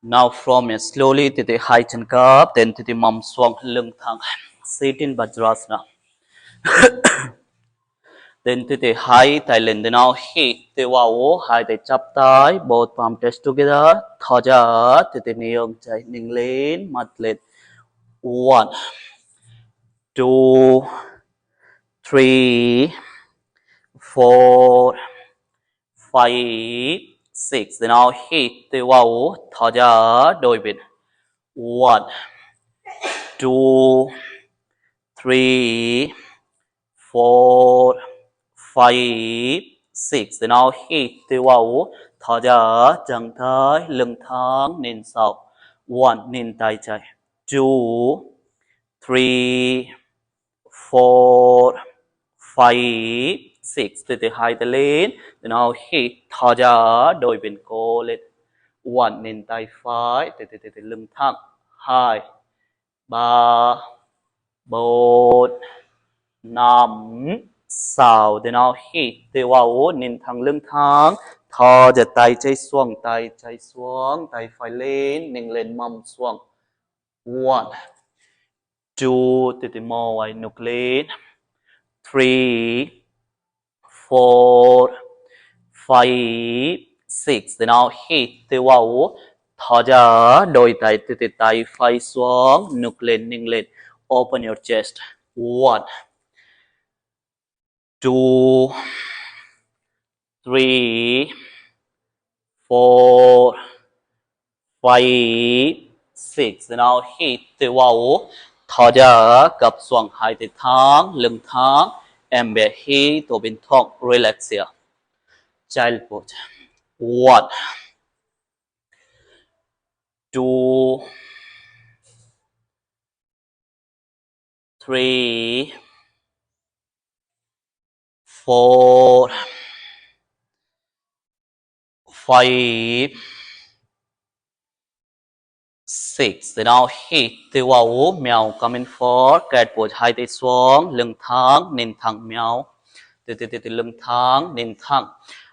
Now from it slowly to the high chin cup, then to the mum swung lưng thẳng. Sit in Vajrasana. Then to the high Thailand. Now hit the wow, high the chap thigh, both palm touch together. Thaja to the neon chai ning lane, mat lane. 1, 2, 3, 4, 5, 6. Then now hit the wow, thaja đôi bên. 1, 2, 3, 4, 5, 6. Then now hit the wow, thở ra chân thái lưng thẳng nên sau. 1 nên tay chạy. 2, 3, 4, 5, 6. Từ từ hai tay lên. Then now hit thở ra đôi bên cổ lên. 1 nên tay phải. Từ từ lưng thẳng. 2, 3, 4, 5, 6. Then now hit the wow nên thẳng lưng thẳng. Thò giật tay chạy xuống, tay phải lên, nâng lên mông xuống. 1, 2, từ từ mò ngoài nục lên. 3, 4, 5, 6. Then now hit the wow. Thò ra đôi tay từ từ tay phải xuống, nục lên, nâng lên. Open your chest. 1, 2, 3, 4, 5, 6. Then now hit the wow. Thở ra gập xuống hai tay thẳng, lưng thẳng. Em bé hít tổ bên thong. Relax here. Child pose. 1, 2, 3, 4, 5, 6. Then now hit the wow. Meow coming forward. Cat pose hai tay xuống, lưng thẳng, nên thẳng meow. Từ lưng thẳng, nên thẳng.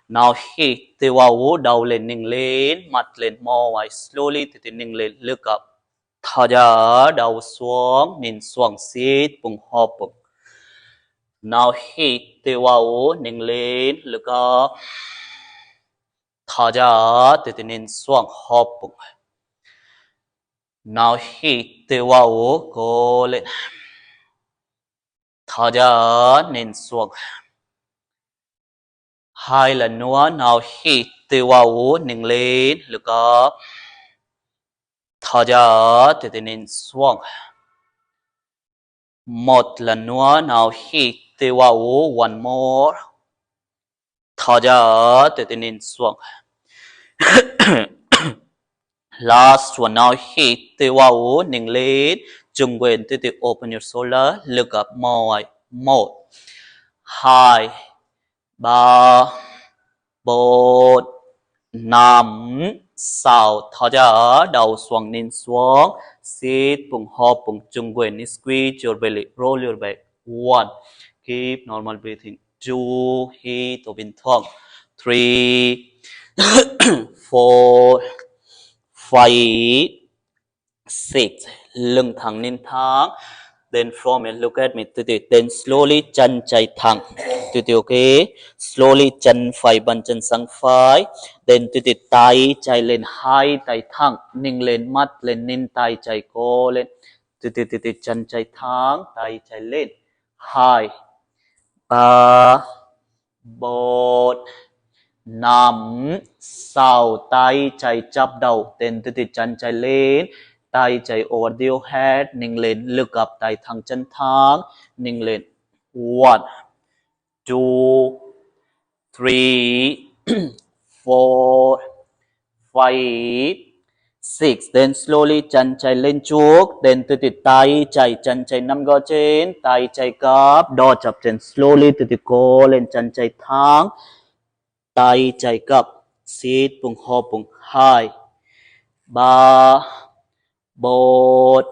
Now hit the wow. Đầu lên, nâng lên, mặt lên, mò ngoài. Slowly từ nâng lên, look up. Thở ra đầu xuống, nên xuống sit, bùng hộp bùng. Now hit the wow. Nâng lên, look up. Thở ra từ nên xuống hộp bùng. Now hit the wow. Go lên. Thở ra nên xuống. 2 lần nữa. Now hit the wow. Nâng lên, look up. Thở ra từ nên xuống. 1 lần nữa. Now hit the wow. One more. Thở ra từ nên xuống. Last one. Now hit the wow. Nâng lên, trung quyền từ open your shoulder, look up. 1, 2, 3, 4, 5, 6. Thở ra đầu xuống nên xuống. Sit, bùng hop, bùng trung quyền. Squeeze your belly, roll your back. 1. Keep normal breathing. 2. Hit ở bên thong. 3, 4, 5, 6. Lưng thẳng nên thẳng. Then from it, look at me. Then slowly chân chạy thẳng. Okay. Slowly chân phải bàn chân sang phải. Then tay chạy lên, hai tay thẳng. Nâng lên, mắt lên, nên tay chạy cô lên. Chân chạy thẳng, tay chạy lên. 2, 3, 4, 5, 6. Tay chạy chắp đầu. Then chân chạy lên. Tay chạy over the head, nâng lên, look up, tay thẳng chân thẳng, nâng lên. 1, 2, 3, 4, 5, 6. Then slowly chân chạy lên trước. Then tay chạy, chân chạy nằm gõ trên, tay chạy gấp, đo chập trên. Slowly cô lên, chân chạy thẳng, tay chạy gấp. Sit, bùng hộp, bùng. 2, 3, 4,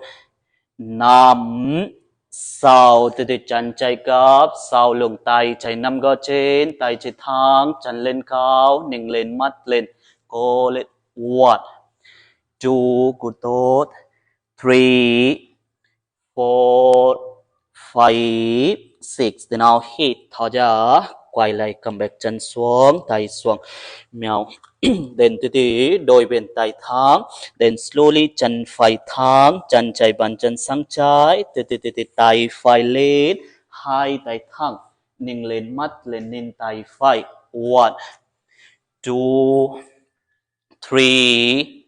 5, 6. Chân chạy gấp, sau lưng tay chạy nằm gõ trên, tay chạy thẳng, chân lên cao, nâng lên, mắt lên, cô lên. 1, 2 cụt tốt, 3 4 5 6. Then now hit thở ra, quay lại cầm back chân xuống, tay xuống, mèo. Then từ từ đôi bên tay thẳng, then slowly chân phải thẳng, chân trái bàn chân sang trái, từ từ tay phải lên, hai tay thẳng, ninh lên mắt lên ninh tay phải. 1 2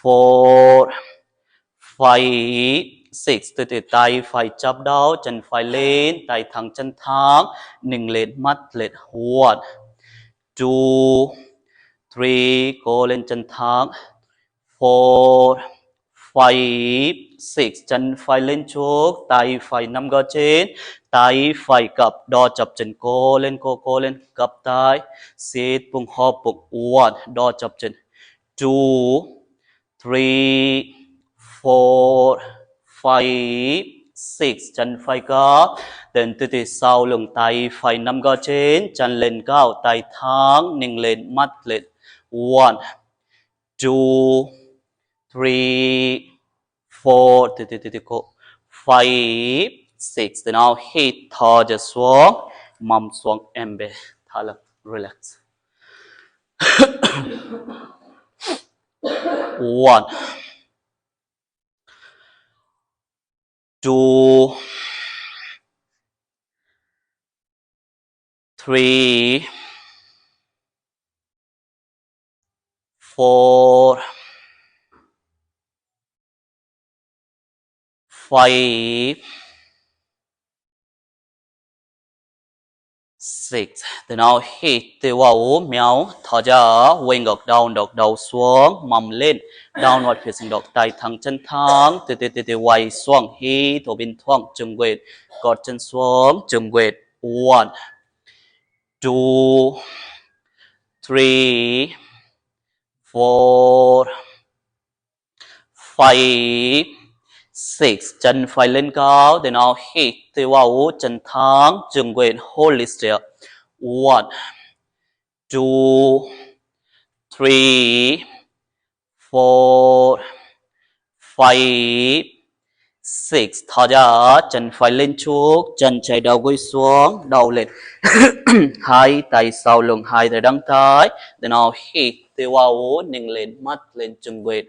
3 4 5 6. Từ từ tay phải chắp đau, chân phải lên, tay thẳng chân thẳng, ninh lên mắt lên. 1 2 3, cố lên chân thẳng. 4 5 6, chân phải lên trước, tay phải nằm gõ trên, tay phải cặp đo chập chân, cố lên cặp tay, sit bụng hop bụng. 1 đo chập chân, 2 3 4 5 6, chân phải cặp, then từ từ sau lưng tay phải nằm gõ trên, chân lên cao, tay thẳng, ninh lên mắt lên. 1 2 3 4 5 6. Then now hít thở ra xuống, mâm xuống em bé, thả lỏng, relax. 1 2 3 4 5 6. Then now hít từ vào méo thở ra, quay ngược đầu xuống, mầm lên, downward facing dog, tay thẳng chân thẳng, từ quay xuống, hít thở bên thoáng, chừng quệt, cột chân xuống, chừng quệt. 1 2 3 4 5 6. Chân phải lên cao, then now hít từ vào chân thẳng, chừng quệt, hold it still. 1 2 3 4 5 6. Thở ra, chân phải lên trước, chân trái đầu gối xuống, đầu lên. Hai tay sau lưng, hai tay đằng trái. Then now hít từ vào, ninh lên mắt lên chừng quệt.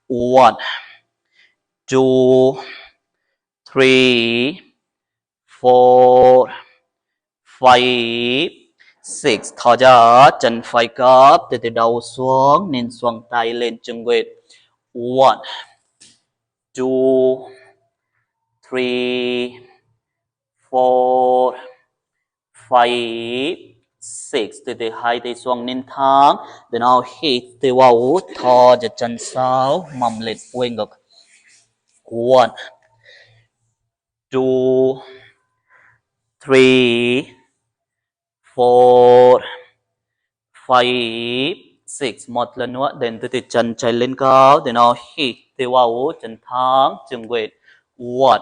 1 2 3 4 5 6. Thở ra, chân phải cắp, từ đầu xuống, nên xoang tay lên chừng quệt. 1 2 3 4 5 6. Từ hai tay xoang nên thẳng. Then now hít từ vào, thở ra chân sau, mầm lên quay ngược. 1 2 3 4 5 6. Một lần nữa, then từ chân trái lên cao, then now hít từ vào, chân thẳng, chừng quệt. 1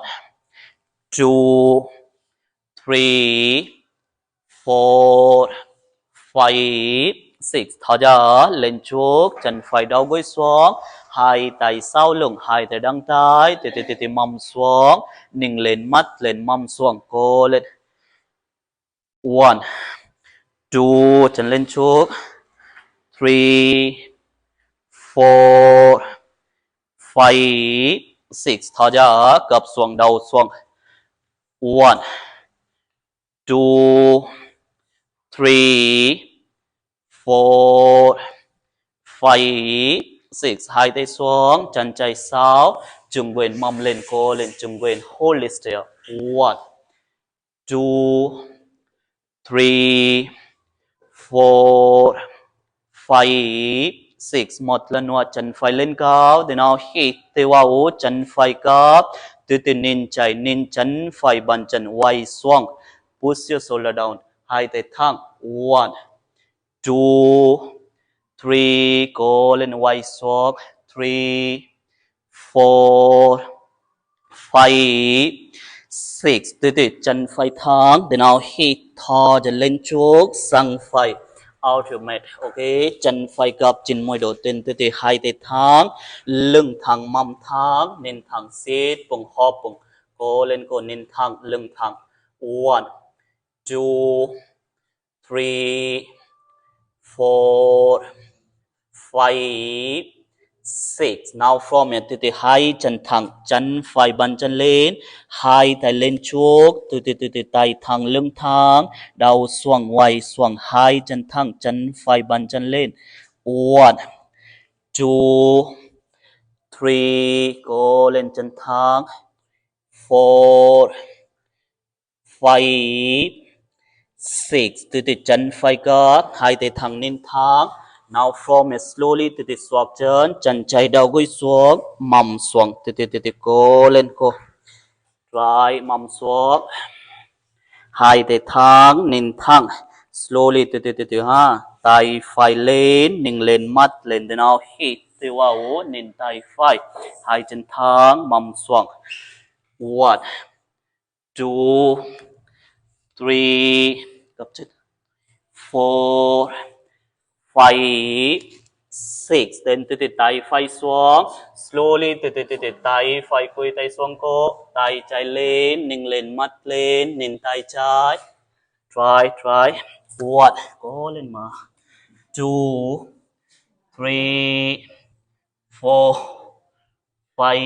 2 3 4 5 6. Thở ra, lên trước, chân phải đầu gối xuống, hai tay sau lưng, hai tay đằng trái, từ mâm xuống, ninh lên mắt lên, mâm xuống, cố lên. 1 2, chân lên trước, 3 4 5 6. Thở ra, gập xuống đầu xuống. 1 2 3 4 5 6. Hai tay xuống, chân trái sau, chừng quên mông lên, cô lên, chừng quên, hold it still. 1 2 3 4 5 6. Một lần nữa, chân phải lên cao, then now hít từ vào, chân phải cắp, từ nín chạy, nín chân phải bàn chân quay xuống, push your shoulder down, hai tay thẳng. 1 2 3, cố lên quay xuống. 3 4 5 6. Từ chân phải thẳng, then now hít thở ra lên trước, sang phải ultimate. Ok, chân phải gập chín môi đầu tiên từ từ hai tay thẳng, lưng thẳng mâm thẳng nên thẳng sit bùng hop bùng cố lên cố nên thẳng lưng thẳng. 1 2 3 4 5 6. Now from here từ từ hai chân thẳng, chân phải bàn chân lên, hai tay lên chuốc, từ từ tay thẳng lưng thẳng, đầu xoàng ngoài xoàng hai chân thẳng, chân phải bàn chân lên. 1 2 3 cố lên chân thẳng. 4 5 6. Từ từ chân phải gấp, hai tay thẳng lên thẳng. Now from it slowly từ từ xoạc chân, chân chạy đầu gối xuống, mầm xuống, từ từ cố lên cô. Right, mầm xuống. Hai tay thẳng lên thẳng. Slowly từ từ ha. Tay phải lên, nâng lên mắt lên, then now hit. Từ vào nên tay phải. Hai chân thẳng, mầm xuống. 1 2 3 gấp chân. 4 5 6. Then từ tay phải xuống. Slowly từ tay phải cúi tay xuống cô. Tay trái lên, nâng lên mắt lên, nhìn tay trái. Try. 1 cố lên mà. 2 3 4 5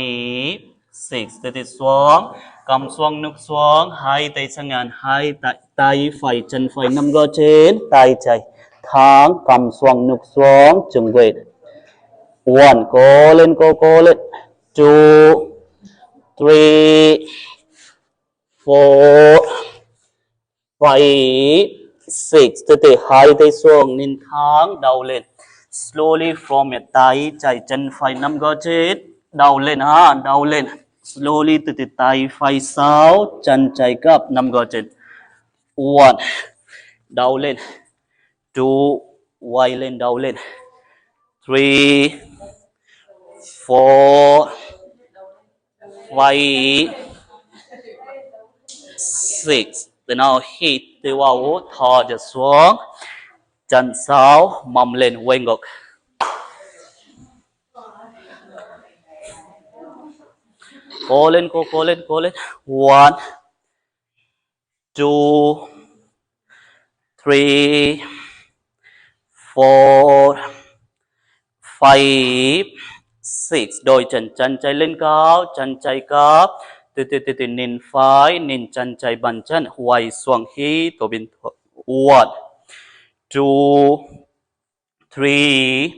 6. Từ xuống. Cầm xuống nước xuống, hai tay sang ngàn, hai tay phải chân phải nằm gõ trên, tay trái thẳng, cầm xuống nước xuống, chừng quệt. 1 cố lên. 2 3 4 5 6. từ hai tay xuống nên thẳng, đầu lên. Slowly from your tay trái chân phải nằm gõ trên, đầu lên ha, đầu lên. Slowly từ tay phải sau, chân trái gấp nằm gõ trên. 1 đầu lên. 2 quay lên đầu lên. 3 4 5 6. Từ nào hít từ vào thò trở xuống, chân sau mầm lên quay ngược. Cố lên. 1 2 3 4 5 6. Đôi chân trái lên cao, chân trái cấp. Từ nhìn phải, nhìn chân trái bàn chân, quay xuống hít tổ bình thường. 1 2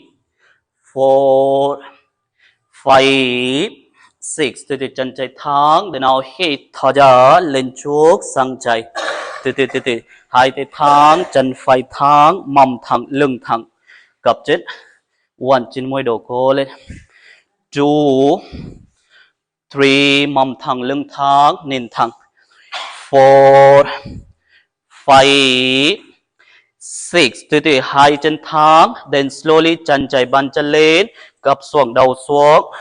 3 4 5 6. từ chân trái thẳng, để nào hít thở ra lên chuốc sang trái. từ hai tay thẳng, chân phải thẳng, mầm thẳng, lưng thẳng, gập chết. 1 trên môi đầu cố lên. 2 3 mầm thẳng, lưng thẳng, nền thẳng. 4 5 6. từ hai chân thẳng, then slowly chân trái bàn chân lên, gập xuống đầu xuống.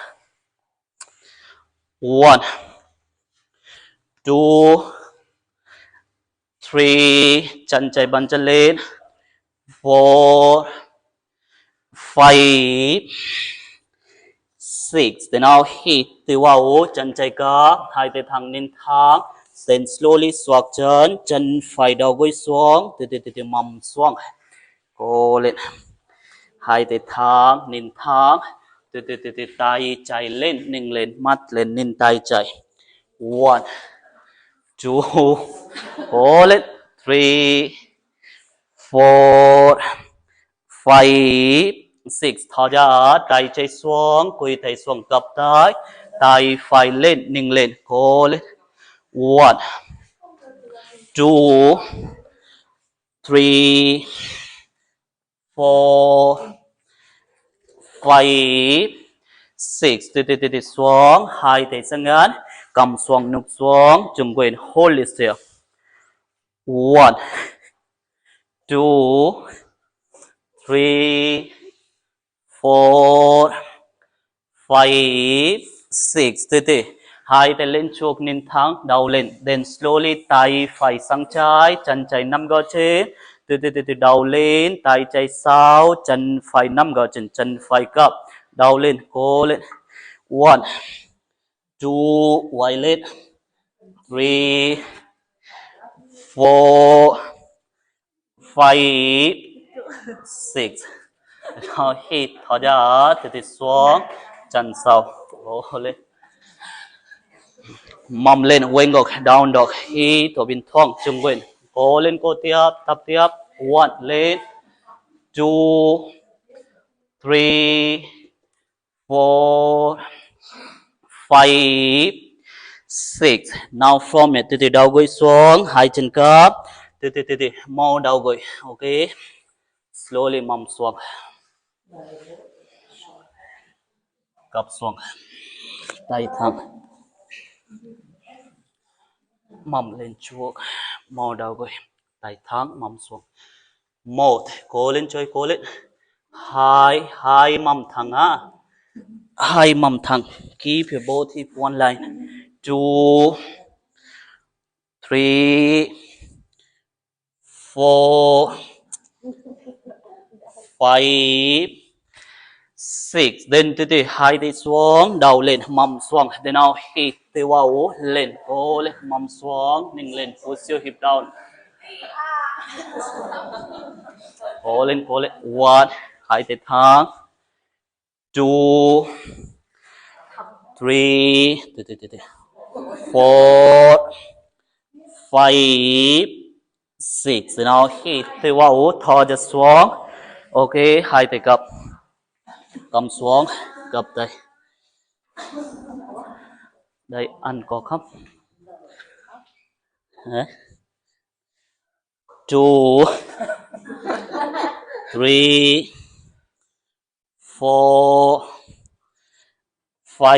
1 2 3 chân trái bàn chân lên. 4 5 6. Then now hit từ vào chân trái cấp, hai tay thẳng lên thẳng. Then slowly xoạc chân phải đầu gối xuống, từ mầm xuống. Cố lên. Hai tay thẳng lên thẳng. từ tay trái lên, nâng lên mắt lên, nhìn tay trái. 1 2 cố lên. 3 4 5 6. thở ra, tay trái xuống, cúi tay xuống, gập tay phải lên, nâng lên, cố lên. 1 2 3 4 5 6. từ xuống, hai tay sang ngắn, cầm xuống nút xuống, chừng quên, hold it still. 1 2 3 4 5 6. từ hai tay lên chuốc nhìn thẳng, đầu lên, then slowly tay phải sang trái, chân trái nằm gõ trên, từ đầu lên, tay chạy sau, chân phải nắm gỡ chân, chân phải gập, đầu lên, cố lên. 1, 2, quay lên. 3, 4, 5, 6. Now hít thở ra, từ xuống, chân sau, cố lên. Mầm lên, quên gọc, down dog, hít thở bên thoáng, chung quên. Cố lên, cố tiếp, tập tiếp. 1, lên. 2, 3, 4, 5, 6. Now from it, từ đầu gối xuống, hai chân cấp. Từ mau đầu gối, ok. Slowly mầm xuống. Cấp xuống. Tay thẳng. Mầm lên chuốc, mau đầu gối. Tay thẳng, mầm xuống. 1, cố lên chơi, cố lên. 2, hai mầm thẳng á. Hai mầm thẳng. Keep your both hip one line. 2, 3, 4, 5, 6. Then từ hai tay xuống, đầu lên, mầm xuống. Then now hit tay vào lên, cố lên, mầm xuống, ninh lên, push your hip down. Cố lên, 1, hai tay thẳng. 2, 3, 4, 5, 6. Then now hit tay vào, thò ra xuống. Ok, hai tay gập. Cầm xuống, gập đây. Đây, ăn có khắp. 2, 3, 4, 5,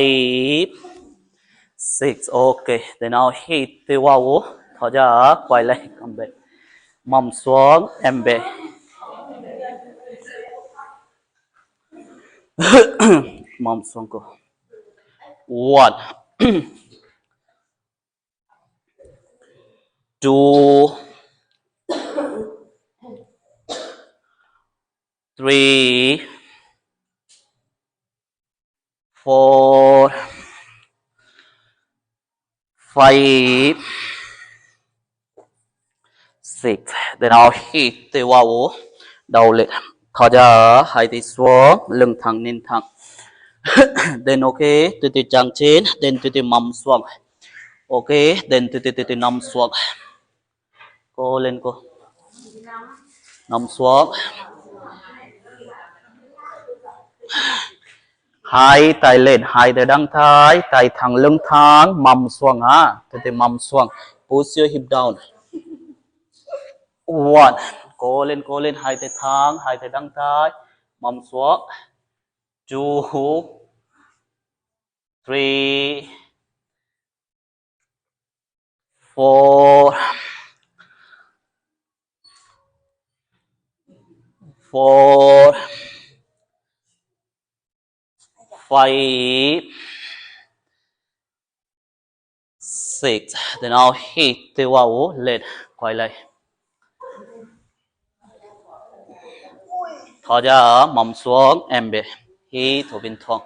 6. Ok, then now hit tay vào, thở ra, quay lại, come back. Mầm xuống, em về. Mầm xuống cô. 1, 2, 3, 4, 5, 6. Then now hit tay vào, đầu lên, thở ra, hai tay xuống, lưng thẳng nên thẳng. Then ok, từ chàng trên, then từ mầm xuống. Ok, then từ nằm xuống. Cô lên cô. Nằm xuống. Hai tay lên, hai tay đăng thái, tay thẳng lưng thẳng, mầm xuống ha. Từ mầm xuống. Push your hip down. 1, cố lên, hai tay thẳng, hai tay đăng thái, mầm xuống. 2, 3, 4, 4, 5, 6. Then now hit tay vào lên, quay lại. Thở ra, mầm xuống, em về. Hít thở bên thoáng.